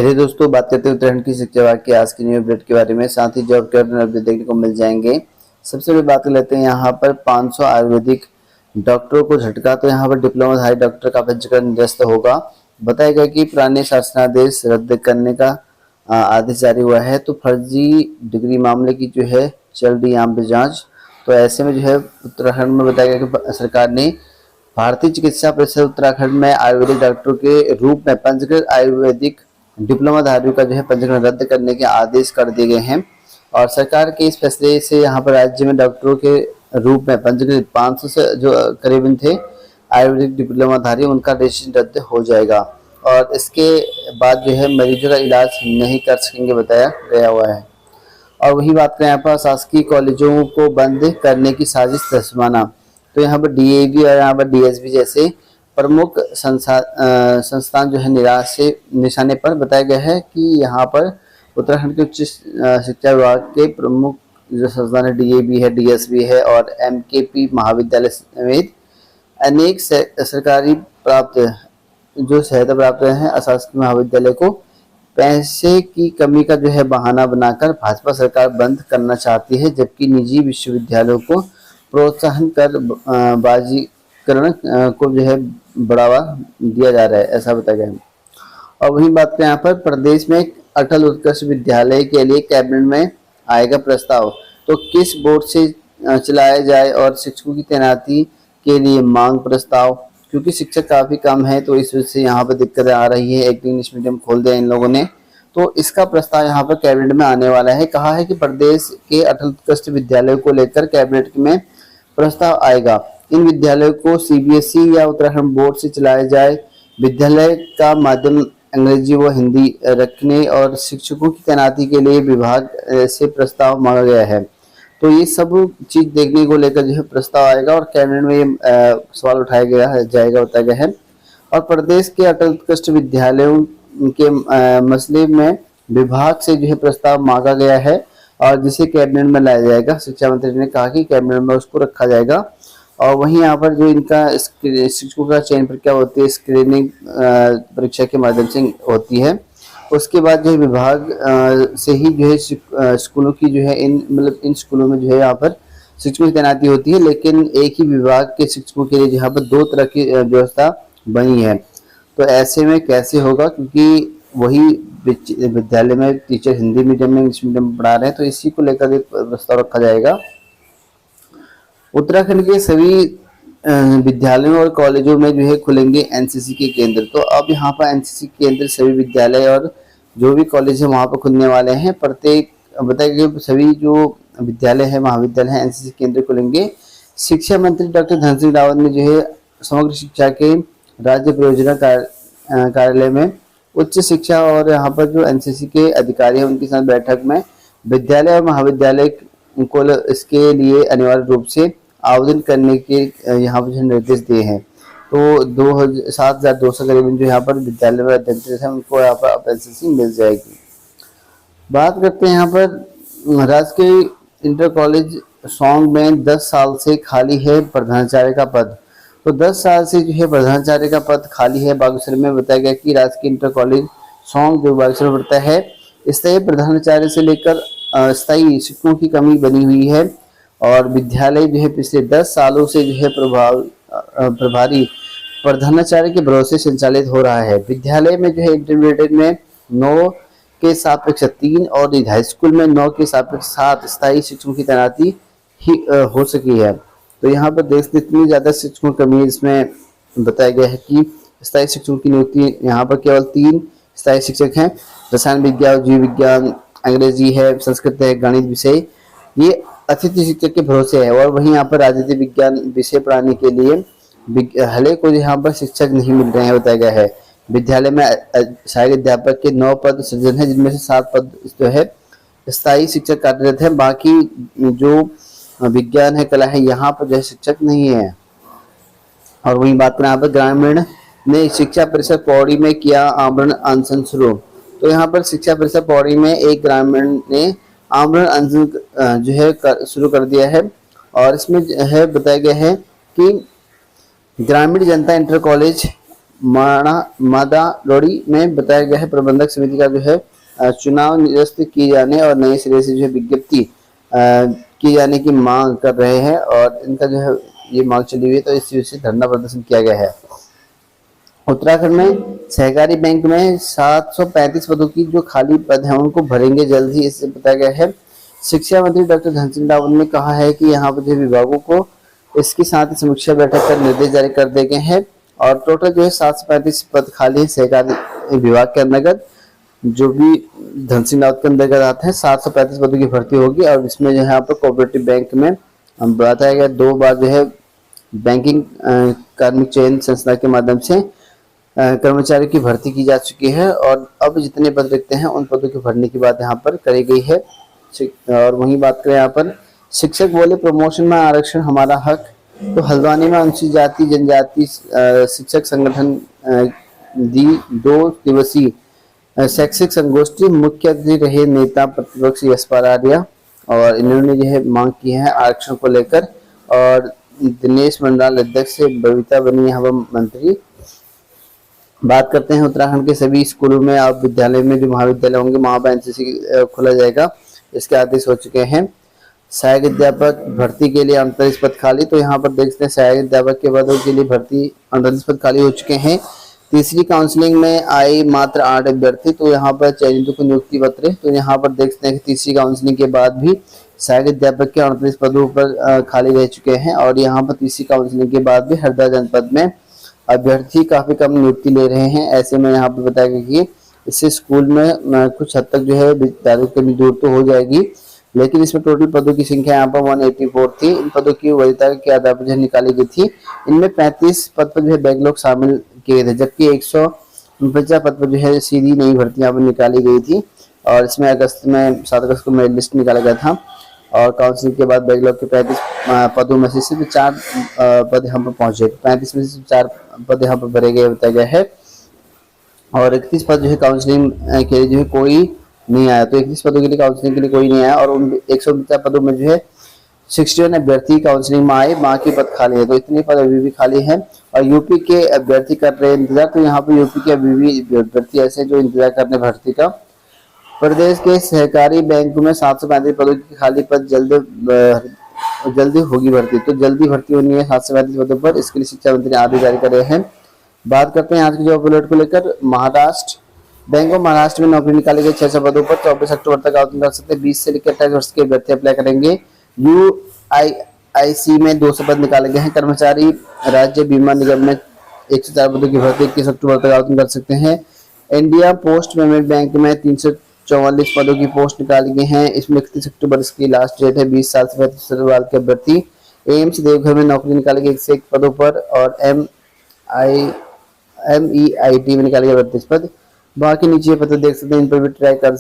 चलिए दोस्तों, बात करते हैं उत्तराखंड की शिक्षा विभाग की आज की न्यू अपडेट के बारे में। साथ ही जॉब के अपडेट देखने को मिल जाएंगे। सबसे पहले बात कर लेते हैं यहाँ पर 500 आयुर्वेदिक डॉक्टरों को झटका। तो यहाँ पर डिप्लोमाधारी डॉक्टर का पंजीकरण निरस्त होगा। बताया गया कि पुराने शासनादेश रद्द करने का आदेश जारी हुआ है। तो फर्जी डिग्री मामले की जो है चल रही यहाँ पे जाँच। तो ऐसे में जो है उत्तराखंड में बताया गया कि सरकार ने भारतीय चिकित्सा परिषद उत्तराखंड में आयुर्वेदिक डॉक्टरों के रूप में पंजीकृत आयुर्वेदिक डिप्लोमाधारियों का जो है पंजीकरण रद्द करने के आदेश कर दिए गए हैं। और सरकार के इस फैसले से यहाँ पर राज्य में डॉक्टरों के रूप में पंजीकृत 500 से जो करीबन थे आयुर्वेदिक डिप्लोमाधारी, उनका रजिस्ट्रेशन रद्द हो जाएगा और इसके बाद जो है मरीजों का इलाज नहीं कर सकेंगे, बताया गया हुआ है। और वही बात करें यहाँ पर शासकीय कॉलेजों को बंद करने की साजिश दसवाना। तो यहाँ पर डीएवी और यहाँ पर डीएसबी जैसे प्रमुख संस्थान जो है निशाने पर बताया गया है कि यहाँ पर उत्तराखंड के उच्च शिक्षा विभाग के प्रमुख जो संस्थान है डीएवी है, डीएसबी है और एमकेपी महाविद्यालय समेत अनेक सरकारी प्राप्त जो सहायता प्राप्त हैं अशासकीय महाविद्यालय को पैसे की कमी का जो है बहाना बनाकर भाजपा सरकार बंद करना चाहती है, जबकि निजी विश्वविद्यालयों को प्रोत्साहन कर बाजीकरण को जो है बढ़ावा दिया जा रहा है, ऐसा बताया गया है। और वही बात करें यहाँ पर प्रदेश में अटल उत्कृष्ट विद्यालय के लिए कैबिनेट में आएगा प्रस्ताव। तो किस बोर्ड से चलाया जाए और शिक्षकों की तैनाती के लिए मांग प्रस्ताव, क्योंकि शिक्षक काफी कम है तो इस वजह से यहाँ पर दिक्कतें आ रही है। एक इंग्लिश मीडियम खोल दिया इन लोगों ने, तो इसका प्रस्ताव यहाँ पर कैबिनेट में आने वाला है। कहा है कि प्रदेश के अटल उत्कृष्ट विद्यालयों को लेकर कैबिनेट में प्रस्ताव आएगा। इन विद्यालयों को सीबीएसई या उत्तराखंड बोर्ड से चलाया जाए। विद्यालय का माध्यम अंग्रेजी व हिंदी रखने और शिक्षकों की तैनाती के लिए विभाग से प्रस्ताव मांगा गया है। तो ये सब चीज देखने को लेकर जो है प्रस्ताव आएगा और कैबिनेट में ये सवाल उठाया गया जाएगा, बताया गया है। और प्रदेश के अटल उत्कृष्ट विद्यालयों के मसले में विभाग से जो है प्रस्ताव मांगा गया है और जिसे कैबिनेट में लाया जाएगा। शिक्षा मंत्री ने कहा कि कैबिनेट में उसको रखा जाएगा। और वहीं यहाँ पर जो इनका शिक्षकों का चयन प्रक्रिया होती है स्क्रीनिंग परीक्षा के माध्यम से होती है। उसके बाद जो है विभाग से ही जो है स्कूलों की जो है इन स्कूलों में जो है यहाँ पर शिक्षकों की तैनाती होती है, लेकिन एक ही विभाग के शिक्षकों के लिए यहाँ पर दो तरह की व्यवस्था बनी है। तो ऐसे में कैसे होगा, क्योंकि वही विद्यालय में टीचर हिंदी मीडियम में इंग्लिश मीडियम में पढ़ा रहे हैं, तो इसी को लेकर प्रस्ताव रखा जाएगा। उत्तराखंड के सभी विद्यालयों और कॉलेजों में जो है खुलेंगे एनसीसी के केंद्र। तो अब यहाँ पर एनसीसी केंद्र सभी विद्यालय और जो भी कॉलेज है वहाँ पर खुलने वाले हैं। प्रत्येक बताया कि सभी जो विद्यालय है महाविद्यालय है एनसीसी केंद्र खुलेंगे। शिक्षा मंत्री डॉक्टर धन सिंह रावत ने जो है समग्र शिक्षा के राज्य परियोजना कार्यालय में उच्च शिक्षा और यहाँ पर जो एनसीसी के अधिकारी हैं उनके साथ बैठक में विद्यालय और महाविद्यालय को इसके लिए अनिवार्य रूप से आवेदन करने के यहाँ पर निर्देश दिए हैं। तो 7,200 करीबन जो यहाँ पर विद्यालय में अध्ययनरत है उनको यहाँ पर एनसीसी मिल जाएगी। बात करते हैं यहाँ पर राजकीय इंटर कॉलेज सौंग में 10 साल से खाली है प्रधानाचार्य का पद। तो 10 साल से जो है प्रधानाचार्य का पद खाली है बागेश्वर में। बताया गया कि राजकीय इंटर कॉलेज सौंग जो बागेश्वर में पड़ता है स्थायी प्रधानाचार्य से लेकर स्थायी शिक्षकों की कमी बनी हुई है और विद्यालय जो है पिछले 10 सालों से जो है प्रभारी प्रधानाचार्य के भरोसे संचालित हो रहा है। विद्यालय में जो है इंटरमीडिएट में 9 के सापेक्ष 3 और हाई स्कूल में 9 के सापेक्ष 7 स्थायी शिक्षकों की तैनाती ही हो सकी है। तो यहाँ पर देश में इतनी ज्यादा शिक्षकों की कमी है, इसमें बताया गया है कि स्थायी शिक्षकों की नियुक्ति यहाँ पर केवल 3 स्थायी शिक्षक हैं। रसायन विज्ञान, जीव विज्ञान, अंग्रेजी है, संस्कृत है, गणित विषय ये अतिथि शिक्षक के भरोसे है। और वहीं यहाँ पर राजनीति विज्ञान विषय पढ़ाने के लिए हले को यहाँ पर शिक्षक नहीं मिल रहे हैं, बताया गया है। विद्यालय में सहायक अध्यापक के 9 पद सृजन है, जिनमें से 7 पद जो है स्थायी शिक्षक कार्यरत है। बाकी जो विज्ञान है, कला है, यहाँ पर जो है शिक्षक नहीं है। और वहीं बात करें यहाँ पर ग्रामीण ने शिक्षा परिषद पौड़ी में किया आमरण अनशन शुरू। तो यहाँ पर शिक्षा परिषद पौड़ी में एक ग्रामीण ने आमरण अनशन जो है शुरू कर दिया है और इसमें है बताया गया है कि ग्रामीण जनता इंटर कॉलेज मादारोड़ी में बताया गया है प्रबंधक समिति का जो है चुनाव निरस्त किए जाने और नए सिरे से जो है विज्ञप्ति किए जाने की मांग कर रहे हैं और इनका जो है ये मांग चली हुई है, तो इस वजह से धरना प्रदर्शन किया गया है। उत्तराखंड में सहकारी बैंक में 735 पदों की जो खाली पद हैं उनको भरेंगे जल्द ही, इससे बताया गया है। शिक्षा मंत्री डॉक्टर धन सिंह रावत ने कहा है कि यहाँ पर जो विभागों को इसके साथ ही समीक्षा बैठक कर निर्देश जारी कर दिए गए हैं और टोटल जो है 735 पद खाली है सहकारी विभाग के अंतर्गत, जो भी धन सिंह रावत के अंतर्गत आते हैं। 735 पदों की भर्ती होगी और इसमें जो है यहाँ पर कोऑपरेटिव बैंक में बताया गया 2 बार जो है बैंकिंग कार्मिक चयन संस्था के माध्यम से कर्मचारी की भर्ती की जा चुकी है और अब जितने पद रिक्त हैं उन पदों के भरने की बात यहाँ पर करी गई है। और वहीं बात करें यहाँ पर शिक्षक बोले प्रमोशन में आरक्षण हमारा हक, तो हल्द्वानी में अनुसूचित जाति जनजाति शिक्षक संगठन दी 2 दिवसीय शैक्षिक संगोष्ठी, मुख्य अतिथि रहे नेता प्रतिपक्ष यशपाल आर्या और इन्होंने जो है मांग की है आरक्षण को लेकर और दिनेश मंडल अध्यक्ष से बबीता बनी यहाँ पर मंत्री। बात करते हैं उत्तराखंड के सभी स्कूलों में आप विद्यालय में जो महाविद्यालय होंगे वहां पर एनसीसी खोला जाएगा, इसके आदेश हो चुके हैं। सहायक अध्यापक भर्ती के लिए 38 पद खाली, तो यहाँ पर देखते हैं सहायक अध्यापक के पदों के लिए भर्ती 38 पद खाली हो चुके हैं। तीसरी काउंसलिंग में आए मात्र 8 अभ्यर्थी, तो यहाँ पर चयनितों को नियुक्ति पत्र, तो यहाँ पर देखते हैं कि तीसरी काउंसलिंग के बाद भी सहायक अध्यापक के 38 पदों पर खाली रह चुके हैं और यहाँ पर तीसरी काउंसलिंग के बाद भी हरदा जनपद में अभ्यर्थी काफी कम नियुक्ति ले रहे हैं। ऐसे में यहाँ पर बताया गया कि इससे स्कूल में कुछ हद तक जो है विद्यालयों की कमी दूर तो हो जाएगी, लेकिन इसमें टोटल पदों की संख्या यहाँ पर 184 थी। इन पदों की वरीयता के आधार पर जो निकाली गई थी, इनमें 35 पद पर जो है बैकलॉग शामिल किए थे, जबकि 149 पद पर जो है सीधी नई भर्ती यहाँ पर निकाली गई थी और इसमें 7 अगस्त को मेरिट लिस्ट निकाला गया था और काउंसिलिंग के बाद बैकलॉग के 35 पदों में से सिर्फ 4 पद यहाँ पर पहुंचे, 35 में से सिर्फ 4 पद यहाँ पर भरे गए बताया गया है और 31 पद जो है काउंसिलिंग के लिए जो है कोई नहीं आया, तो 31 पदों के लिए काउंसिलिंग के लिए कोई नहीं आया और उन 149 पदों में जो है 61 अभ्यर्थी काउंसिलिंग में आए, बाकी पद खाली है, तो इतने पद अभी भी खाली हैं और यूपी के अभ्यर्थी कर रहे हैं इंतजार। तो यहाँ पर यूपी के अभी भी अभ्यर्थी ऐसे जो इंतजार कर रहे हैं भर्ती का। प्रदेश के सहकारी बैंकों में 735 पदों की खाली पद जल्दी होगी भर्ती, तो जल्दी भर्ती होनी है 735 पदों पर, इसके लिए शिक्षा मंत्री ने आदेश जारी कर रहे हैं। बात करते हैं आज की जॉब अलर्ट को लेकर। महाराष्ट्र बैंक ऑफ महाराष्ट्र में नौकरी निकाली गई 600 पदों पर 24 अक्टूबर तक आवेदन कर सकते हैं। 20 से लेकर 28 वर्ष के अभ्यर्थी अप्लाई करेंगे। UIIC में 200 पद निकाले गए हैं। कर्मचारी राज्य बीमा निगम में 104 पदों की भर्ती 21 अक्टूबर तक आवेदन कर सकते हैं। इंडिया पोस्ट पेमेंट बैंक में 344 पदों की पोस्ट निकाली गई हैं, इसमें 31 अक्टूबर इसकी लास्ट डेट है। 20 साल से 35 साल के अभ्यर्थी। एम्स देवघर में नौकरी निकाली गई 101 पदों पर और MEIT में निकाले गए 32 पद। बाकी नीचे पत्र देख सकते हैं, इन पर भी ट्राई कर सकते हैं।